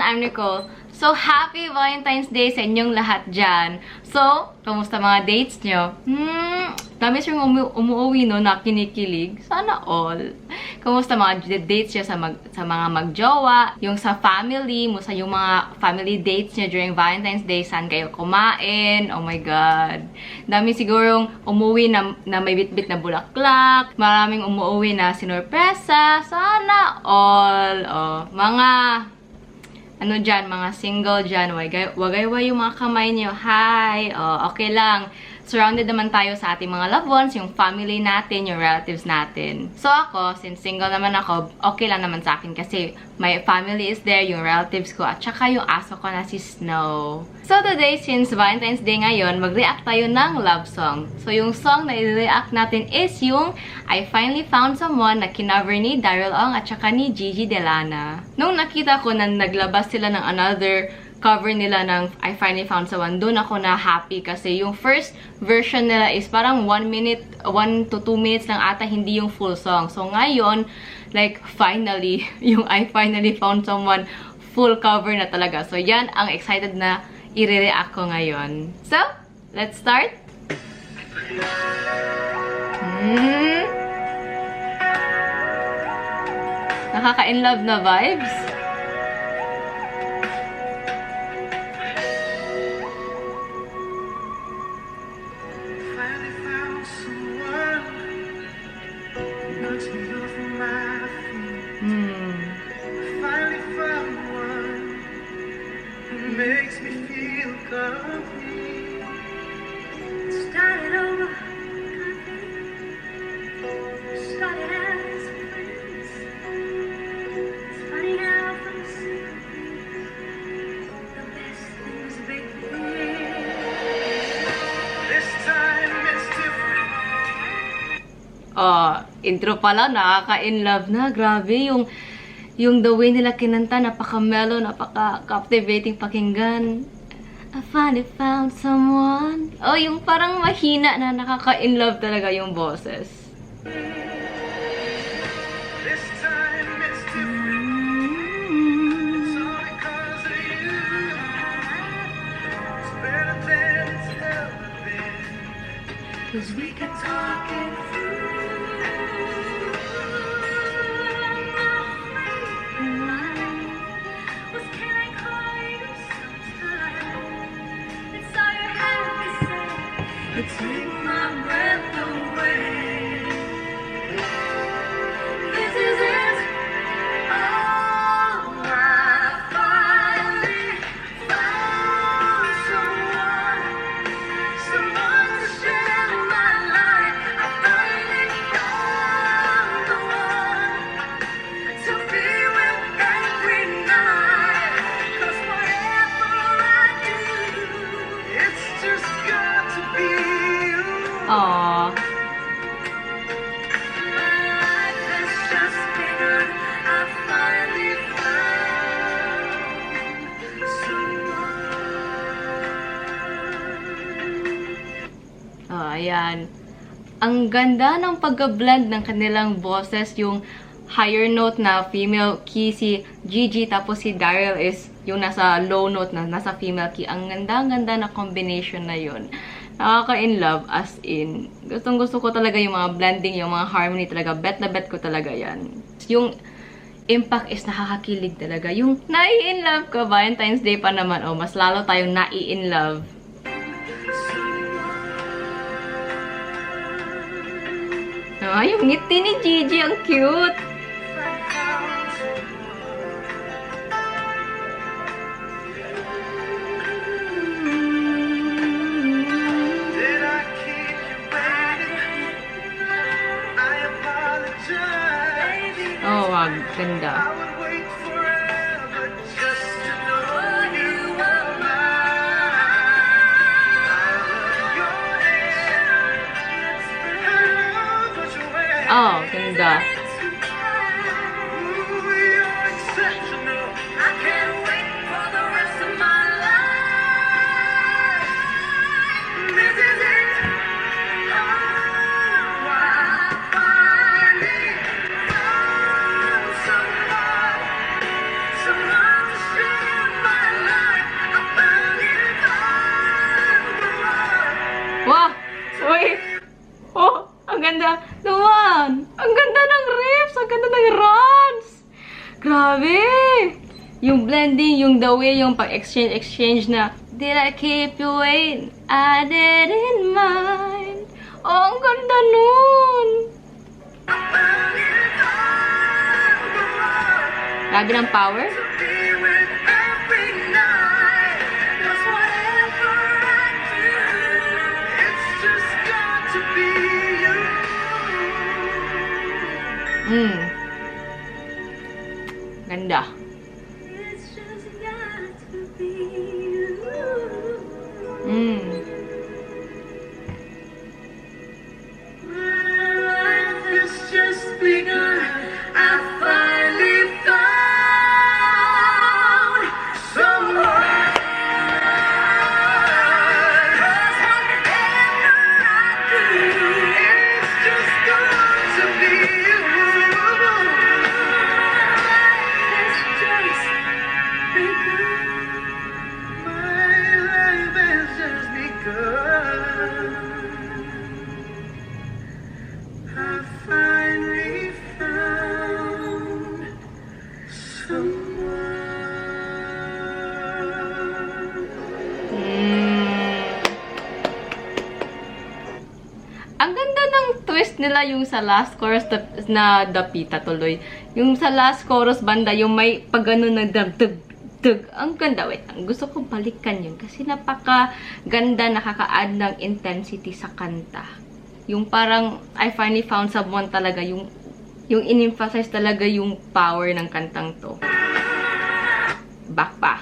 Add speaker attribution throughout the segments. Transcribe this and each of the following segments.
Speaker 1: I'm Nicole. So, happy Valentine's Day sa inyong lahat dyan. So, kamusta mga dates nyo? Dami siyang umuwi no, na kinikilig. Sana all. Kamusta mga dates nyo sa mga magjowa, yung sa family, sa yung mga family dates nyo during Valentine's Day, saan kayo kumain? Oh my God. Dami sigurong umuwi na may bit-bit na bulaklak. Maraming umuwi na sinurpresa. Sana all. Oh, mga ano dyan, mga single dyan, wagay-wagay yung mga kamay niyo. Hi! Oh, okay lang. Surrounded naman tayo sa ating mga loved ones, yung family natin, yung relatives natin. So ako, since single naman ako, okay lang naman sa akin kasi my family is there, yung relatives ko, at saka yung aso ko na si Snow. So today, since Valentine's Day ngayon, mag-react tayo ng love song. So yung song na i-react natin is yung I Finally Found Someone na kinover ni Daryl Ong at saka ni Gigi Delana. Nung nakita ko na naglabas sila ng another cover nila ng I Finally Found Someone, doon ako na happy kasi yung first version nila is parang 1 to 2 minutes lang ata, hindi yung full song. So ngayon, like finally, yung I Finally Found Someone full cover na talaga. So yan ang excited na i-react ko ngayon. So, let's start! Nakaka-in-love na vibes.
Speaker 2: Makes me feel complete. Started over, started as friends. It's funny how from the best things begin. This time it's different.
Speaker 1: Intro pala, nakaka-in-love na. Grabe, yung the way nila kinanta, napaka-mellow, napaka-captivating pakinggan. I finally found someone. Oh, yung parang mahina na nakaka-in-love talaga yung boses.
Speaker 2: This time it's different. It's all because of you. It's better than it's ever been. 'Cause we can talk it through. Take my breath away. This is it. Oh, I finally found someone to share my life. I finally found the one to be with every night. 'Cause whatever I do, it's just got to be.
Speaker 1: Aww. Ayan. Ang ganda ng pagka-blend ng kanilang boses, yung higher note na female key si Gigi, tapos si Daryl is yung nasa low note na nasa female key. Ang ganda na combination na yun. Nakaka-in-love as in. Gustong-gusto ko talaga yung mga blending, yung mga harmony talaga. Bet na bet ko talaga yan. Yung impact is nakakakilig talaga. Yung nai-in-love ko, Valentine's Day pa naman, oh, mas lalo tayong nai-in-love. Ah, yung ngiti ni Gigi, ang cute! Oh, wow, ganda. Oh, ganda.
Speaker 2: Someone to share
Speaker 1: ganda naman. Ang ganda ng riffs, ang ganda ng runs. Grabe. Yung blending, yung the way, yung pag-exchange na, did I keep you waiting? I didn't mind. Oh, ang ganda nun. Grabe ng power. Ganda. Ang ganda ng twist nila yung sa last chorus na dapita tuloy. Yung sa last chorus banda, yung may pagano na dug. Ang ganda. Wait, gusto ko balikan yun kasi napaka-ganda, nakaka-add ng intensity sa kanta. Yung parang, I finally found someone talaga, yung in-emphasize talaga yung power ng kantang to. Back pa.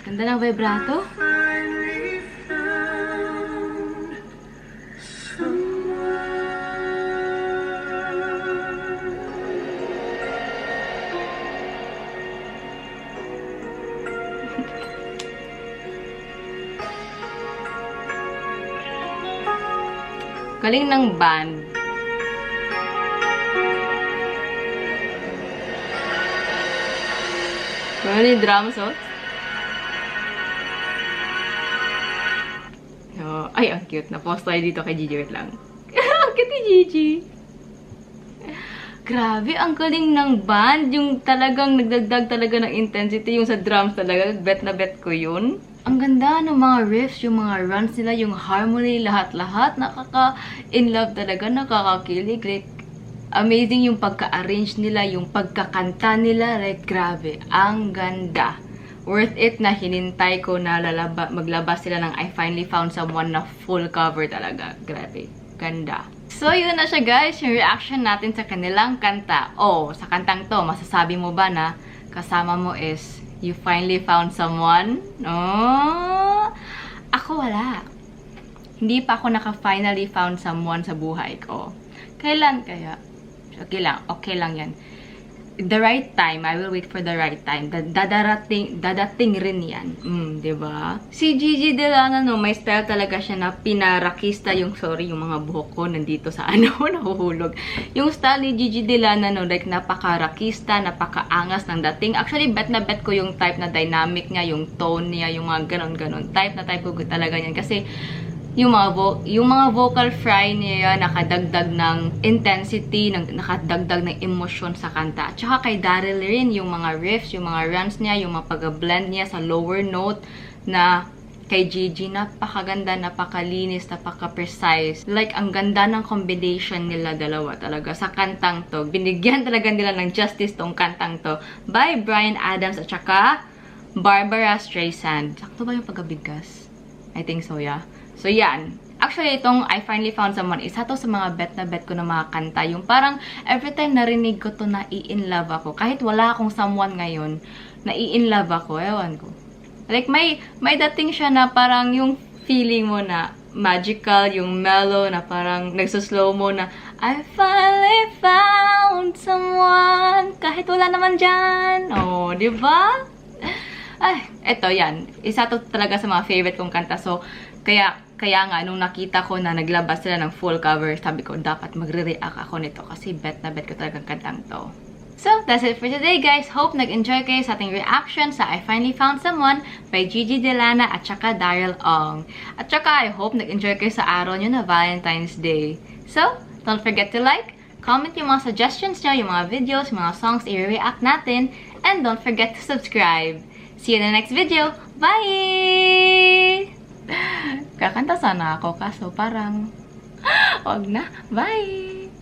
Speaker 1: Ganda ng vibrato. Galing ng band. Ano yung drums, oh? Oh, ay, ang cute. Na-post tayo dito kay Gigi. Wait lang. Ang cute ni Gigi. Grabe, ang galing ng band. Yung talagang nagdagdag talaga ng intensity. Yung sa drums talaga. Bet na bet ko yun. Ang ganda ng mga riffs, yung mga runs nila, yung harmony, lahat-lahat. Nakaka-in-love talaga, nakakakilig. Like, amazing yung pagka-arrange nila, yung pagkakanta nila. Like, grabe. Ang ganda. Worth it na hinintay ko na maglabas sila ng I Finally Found Someone na full cover talaga. Grabe. Ganda. So, yun na siya guys, yung reaction natin sa kanilang kanta. Oh, sa kantang to, masasabi mo ba na kasama mo is you finally found someone? Oh, ako wala. Hindi pa ako naka-finally found someone sa buhay ko. Kailan kaya? Okay lang yan. The right time, I will wait for the right time. Dadating rin yan. Diba? Si Gigi Delana, no, may style talaga siya na pinarakista yung mga buhok ko nandito sa nahuhulog. Yung style ni Gigi Delana, no, like napaka-rakista, napaka-angas ng dating. Actually, bet na bet ko yung type na dynamic niya, yung tone niya, yung mga ganon-ganon. Type ko talaga yan. Kasi, yung mga vocal fry niya nakadagdag ng intensity, nakadagdag ng emosyon sa kanta. At saka kay Daryl rin, yung mga riffs, yung mga runs niya, yung mga pag-blend niya sa lower note na kay Gigi, napakaganda, napakalinis, napaka-precise. Like, ang ganda ng combination nila dalawa talaga sa kantang to. Binigyan talaga nila ng justice tong kantang to by Bryan Adams at saka Barbara Streisand. Sakto ba yung pagkabigkas? I think so, yeah. So, yan. Actually, itong I Finally Found Someone, isa to sa mga bet na bet ko na mga kanta. Yung parang, every time narinig ko to, na-i-in-love ako. Kahit wala akong someone ngayon, na-i-in-love ako. Ewan ko. Like, may dating siya na parang yung feeling mo na magical, yung mellow, na parang nagsuslow mo na, I finally found someone. Kahit wala naman dyan. Oh, di ba? Ay, eto, yan. Isa to talaga sa mga favorite kong kanta. So, kaya Kaya nga, nung nakita ko na naglabas sila ng full cover, sabi ko, dapat magre-react ako nito kasi bet na bet ko talagang kantang to. So, that's it for today, guys. Hope nag-enjoy kayo sa ating reaction sa I Finally Found Someone by Gigi Delana at saka Daryl Ong. At saka, I hope nag-enjoy kayo sa araw nyo na Valentine's Day. So, don't forget to like, comment yung mga suggestions nyo, yung mga videos, mga songs i-react natin, and don't forget to subscribe. See you in the next video. Bye! Kakanta sana ako, kaso parang, wag na. Bye!